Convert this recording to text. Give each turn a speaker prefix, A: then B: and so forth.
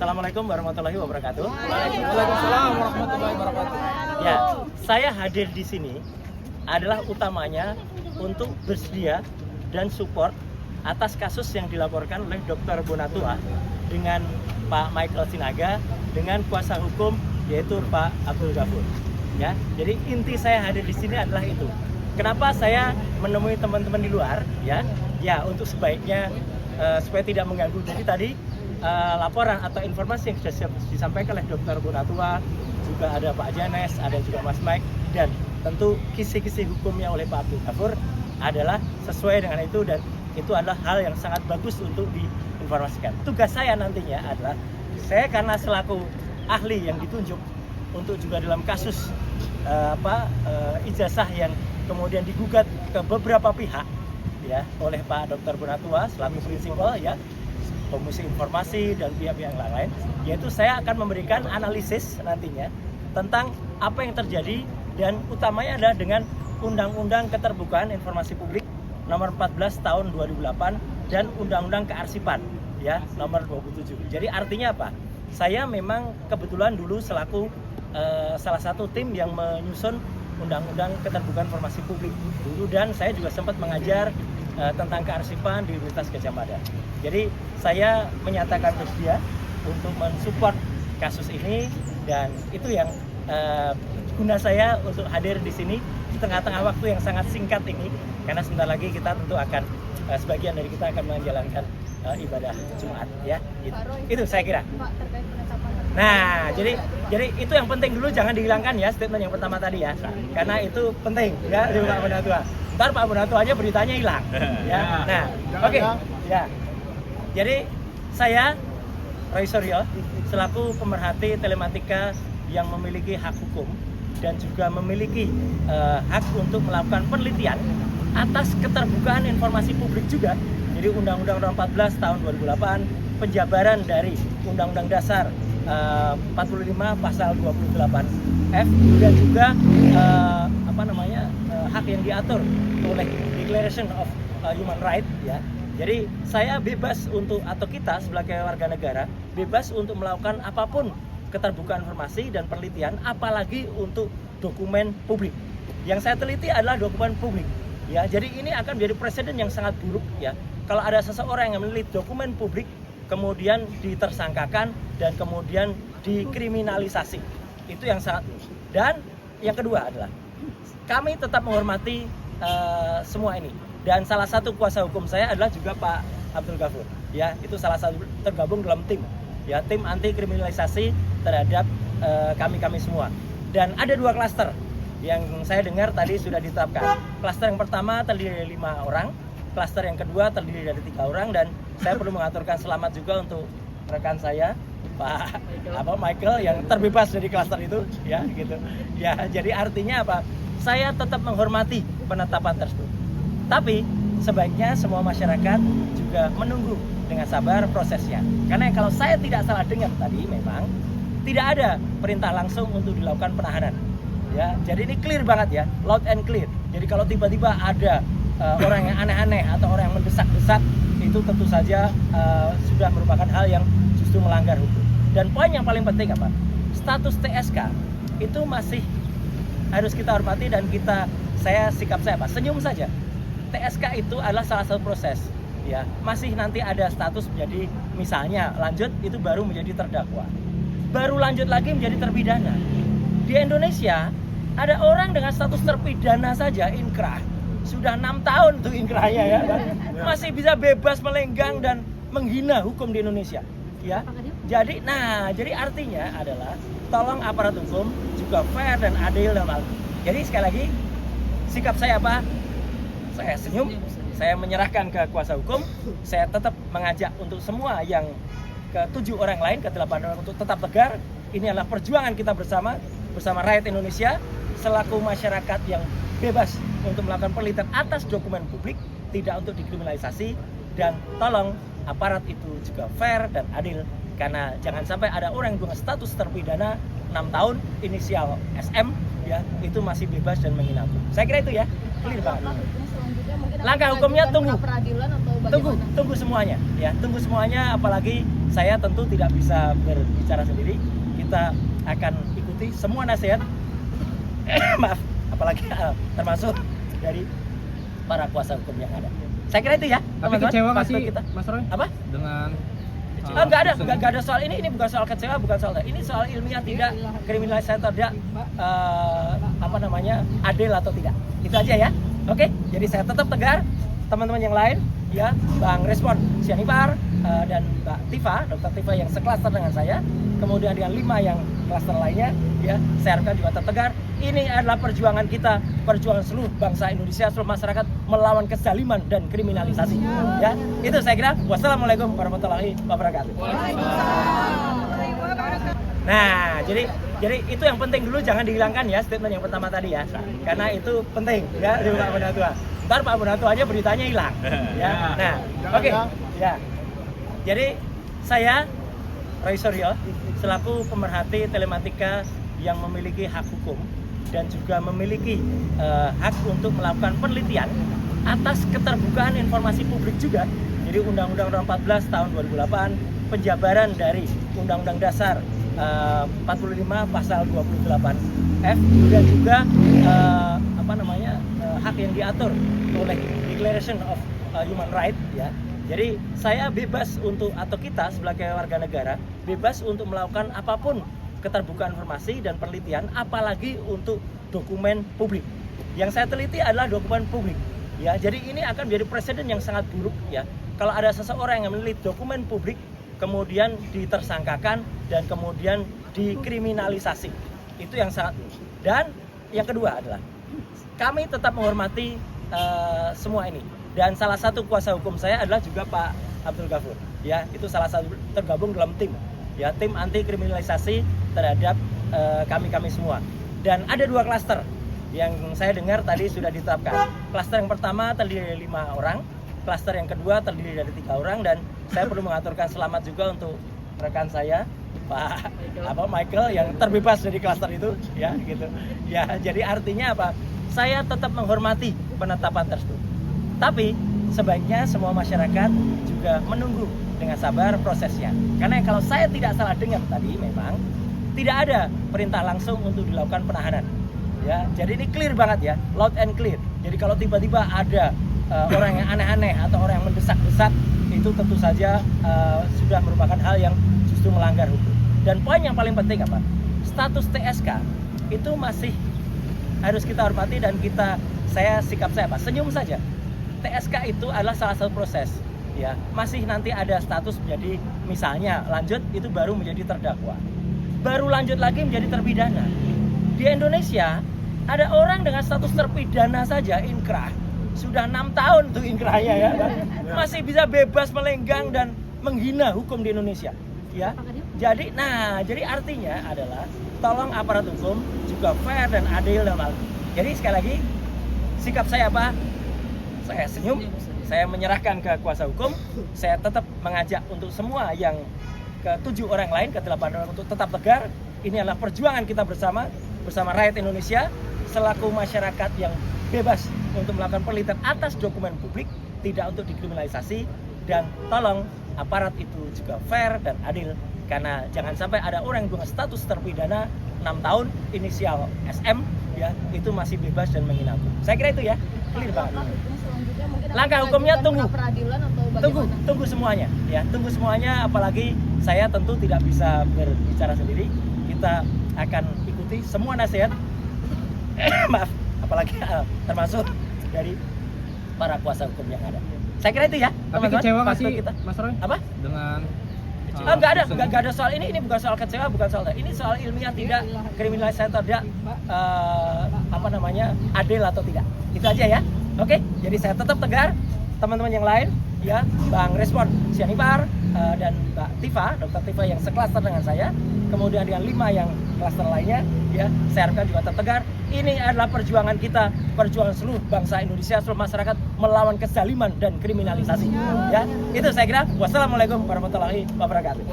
A: Assalamualaikum warahmatullahi wabarakatuh.
B: Waalaikumsalam warahmatullahi wabarakatuh.
A: Ya, saya hadir di sini adalah utamanya untuk bersedia dan support atas kasus yang dilaporkan oleh Dr. Bonatua dengan Pak Michael Sinaga dengan kuasa hukum yaitu Pak Abdul Ghafur. Ya, jadi inti saya hadir di sini adalah itu. Kenapa saya menemui teman-teman di luar? Ya, untuk sebaiknya supaya tidak mengganggu. Jadi tadi laporan atau informasi yang sudah disampaikan oleh Dr. Bonatua, juga ada Pak Janes, ada juga Mas Mike, dan tentu kisi-kisi hukumnya oleh Pak Abdul Ghafur adalah sesuai dengan itu, dan itu adalah hal yang sangat bagus untuk diinformasikan. Tugas saya nantinya adalah, saya karena selaku ahli yang ditunjuk untuk juga dalam kasus ijazah yang kemudian digugat ke beberapa pihak ya oleh Pak Dr. Bonatua selaku prinsipal ya, Komisi Informasi dan pihak-pihak yang lain, yaitu saya akan memberikan analisis nantinya tentang apa yang terjadi, dan utamanya adalah dengan Undang-Undang Keterbukaan Informasi Publik nomor 14 tahun 2008 dan Undang-Undang Kearsipan ya nomor 27. Jadi artinya apa? Saya memang kebetulan dulu selaku salah satu tim yang menyusun Undang-Undang Keterbukaan Informasi Publik dulu, dan saya juga sempat mengajar tentang kearsipan di Universitas Gadjah Mada. Jadi saya menyatakan bersedia untuk mensupport kasus ini, dan itu yang guna saya untuk hadir di sini di tengah-tengah waktu yang sangat singkat ini, karena sebentar lagi kita tentu akan sebagian dari kita akan menjalankan ibadah Jumat ya. Itu saya kira. Nah, jadi itu yang penting dulu, jangan dihilangkan ya statement yang pertama tadi ya, karena itu penting ya dari Pak Bonatua. Ntar Pak Bonatua aja beritanya hilang ya. Nah, oke. Ya. Jadi saya Roy Suryo selaku pemerhati telematika yang memiliki hak hukum dan juga memiliki hak untuk melakukan penelitian atas keterbukaan informasi publik juga. Jadi Undang-Undang Nomor 14 tahun 2008, penjabaran dari Undang-Undang Dasar 45 pasal 28F, dan juga hak yang diatur oleh Declaration of Human Rights ya. Jadi saya bebas untuk, atau kita sebagai warga negara bebas untuk melakukan apapun keterbukaan informasi dan penelitian, apalagi untuk dokumen publik. Yang saya teliti adalah dokumen publik ya. Jadi ini akan menjadi presiden yang sangat buruk ya kalau ada seseorang yang meneliti dokumen publik kemudian ditersangkakan dan kemudian dikriminalisasi. Itu yang sangat buruk. Dan yang kedua adalah kami tetap menghormati semua ini, dan salah satu kuasa hukum saya adalah juga Pak Abdul Ghafur ya, itu salah satu tergabung dalam tim ya, tim anti kriminalisasi terhadap kami semua. Dan ada 2 klaster yang saya dengar tadi sudah ditetapkan. Klaster yang pertama terdiri dari 5 orang, klaster yang kedua terdiri dari 3 orang, dan saya perlu mengaturkan selamat juga untuk rekan saya Pak Michael yang terbebas dari klaster itu ya gitu. Ya, jadi artinya apa? Saya tetap menghormati penetapan tersebut. Tapi sebaiknya semua masyarakat juga menunggu dengan sabar prosesnya. Karena kalau saya tidak salah dengar tadi, memang tidak ada perintah langsung untuk dilakukan penahanan. Ya, jadi ini clear banget ya, loud and clear. Jadi kalau tiba-tiba ada orang yang aneh-aneh atau orang yang mendesak-desak, itu tentu saja sudah merupakan hal yang justru melanggar hukum. Dan poin yang paling penting apa? Status TSK itu masih harus kita hormati, dan sikap saya apa? Senyum saja. TSK itu adalah salah satu proses ya. Masih nanti ada status menjadi, misalnya lanjut itu baru menjadi terdakwa, baru lanjut lagi menjadi terpidana. Di Indonesia ada orang dengan status terpidana saja inkrah sudah 6 tahun tuh inkrahnya ya kan? Masih bisa bebas melenggang dan menghina hukum di Indonesia ya. Jadi artinya adalah tolong aparat hukum juga fair dan adil dalam hal ini. Jadi sekali lagi sikap saya apa? Saya senyum, saya menyerahkan ke kuasa hukum. Saya tetap mengajak untuk semua yang ke-7 orang lain, ke-8 orang untuk tetap tegar. Ini adalah perjuangan kita bersama rakyat Indonesia selaku masyarakat yang bebas untuk melakukan penelitian atas dokumen publik, tidak untuk dikriminalisasi, dan tolong aparat itu juga fair dan adil karena jangan sampai ada orang yang punya status terpidana 6 tahun inisial SM ya, itu masih bebas dan menghina hukum. Saya kira itu ya, clear banget. Langkah hukumnya tunggu tunggu semuanya ya, tunggu semuanya, apalagi saya tentu tidak bisa berbicara sendiri. Kita akan ikuti semua nasihat maaf, apalagi termasuk dari para kuasa hukum yang ada. Saya kira itu ya.
B: Tapi kecewa nggak sih
A: kita
B: Mas Roy
A: apa
B: dengan
A: nggak ada soal ini bukan soal kecewa, bukan soal ini soal ilmiah tidak, kriminalisasi atau tidak, adil atau tidak, itu aja ya. Oke, jadi saya tetap tegar. Teman-teman yang lain ya, Bang Respon Sianipar dan Mbak Tifa, Dr. Tifa yang seklaster dengan saya, kemudian dengan 5 yang klaster lainnya ya, saya harapkan juga tetap tegar. Ini adalah perjuangan kita, perjuangan seluruh bangsa Indonesia, seluruh masyarakat melawan kezaliman dan kriminalisasi ya. Itu saya kira. Wassalamualaikum warahmatullahi wabarakatuh. Nah, jadi itu yang penting dulu, jangan dihilangkan ya statement yang pertama tadi ya, karena itu penting ya dari Pak Munatua. Ntar Pak Munatua aja beritanya hilang ya. Nah, oke ya. Jadi saya Roy Suryo selaku pemerhati telematika yang memiliki hak hukum dan juga memiliki hak untuk melakukan penelitian atas keterbukaan informasi publik juga. Jadi Undang-Undang Nomor 14 tahun 2008, penjabaran dari Undang-Undang Dasar 45 pasal 28F, dan juga hak yang diatur oleh Declaration of Human Rights ya. Jadi saya bebas untuk, atau kita sebagai warga negara bebas untuk melakukan apapun keterbukaan informasi dan penelitian, apalagi untuk dokumen publik. Yang saya teliti adalah dokumen publik ya. Jadi ini akan menjadi presiden yang sangat buruk ya, kalau ada seseorang yang meneliti dokumen publik kemudian ditersangkakan dan kemudian dikriminalisasi. Itu yang sangat buruk. Dan yang kedua adalah kami tetap menghormati semua ini. Dan salah satu kuasa hukum saya adalah juga Pak Abdul Ghafur ya, itu salah satu tergabung dalam tim ya, tim anti kriminalisasi terhadap kami semua. Dan ada 2 klaster yang saya dengar tadi sudah ditetapkan. Klaster yang pertama terdiri dari 5 orang, klaster yang kedua terdiri dari 3 orang, dan saya perlu mengaturkan selamat juga untuk rekan saya Pak Michael yang terbebas dari klaster itu ya gitu. Ya, jadi artinya apa? Saya tetap menghormati penetapan tersebut. Tapi sebaiknya semua masyarakat juga menunggu dengan sabar prosesnya. Karena kalau saya tidak salah dengar tadi, memang tidak ada perintah langsung untuk dilakukan penahanan. Ya, jadi ini clear banget ya, loud and clear. Jadi kalau tiba-tiba ada orang yang aneh-aneh atau orang yang mendesak-desak, itu tentu saja sudah merupakan hal yang justru melanggar hukum. Dan poin yang paling penting apa? Status TSK itu masih harus kita hormati, dan sikap saya apa? Senyum saja. TSK itu adalah salah satu proses ya, masih nanti ada status menjadi, misalnya lanjut itu baru menjadi terdakwa, baru lanjut lagi menjadi terpidana. Di Indonesia ada orang dengan status terpidana saja inkrah sudah 6 tahun tuh inkrahnya ya, masih bisa bebas melenggang dan menghina hukum di Indonesia ya. Jadi artinya adalah tolong aparat hukum juga fair dan adil dalam hal ini. Jadi sekali lagi sikap saya apa? Saya senyum, saya menyerahkan ke kuasa hukum. Saya tetap mengajak untuk semua yang ke-7 orang lain, ke-8 orang untuk tetap tegar. Ini adalah perjuangan kita bersama rakyat Indonesia selaku masyarakat yang bebas untuk melakukan penelitian atas dokumen publik, tidak untuk dikriminalisasi. Dan tolong aparat itu juga fair dan adil, karena jangan sampai ada orang yang punya status terpidana 6 tahun inisial SM ya, itu masih bebas dan menghina hukum. Saya kira itu ya, clear banget. Langkah hukumnya tunggu semuanya ya, tunggu semuanya, apalagi saya tentu tidak bisa berbicara sendiri. Kita akan ikuti semua nasihat maaf, apalagi termasuk dari para kuasa hukum yang ada. Saya kira itu ya.
B: Tapi kecewa nggak sih
A: kita
B: Mas Roy
A: apa
B: dengan
A: nggak ada soal ini bukan soal kecewa, bukan soal ini soal ilmiah tidak, kriminalisasi atau tidak, adil atau tidak, itu aja ya. Oke, jadi saya tetap tegar. Teman-teman yang lain ya, Bang Respon Sianipar dan Mbak Tifa, Dr. Tifa yang seklaster dengan saya, kemudian dengan 5 yang klaster lainnya, ya saya harapkan juga tetap tegar. Ini adalah perjuangan kita, perjuangan seluruh bangsa Indonesia, seluruh masyarakat melawan kezaliman dan kriminalisasi. Ya, itu saya kira. Wassalamualaikum warahmatullahi wabarakatuh.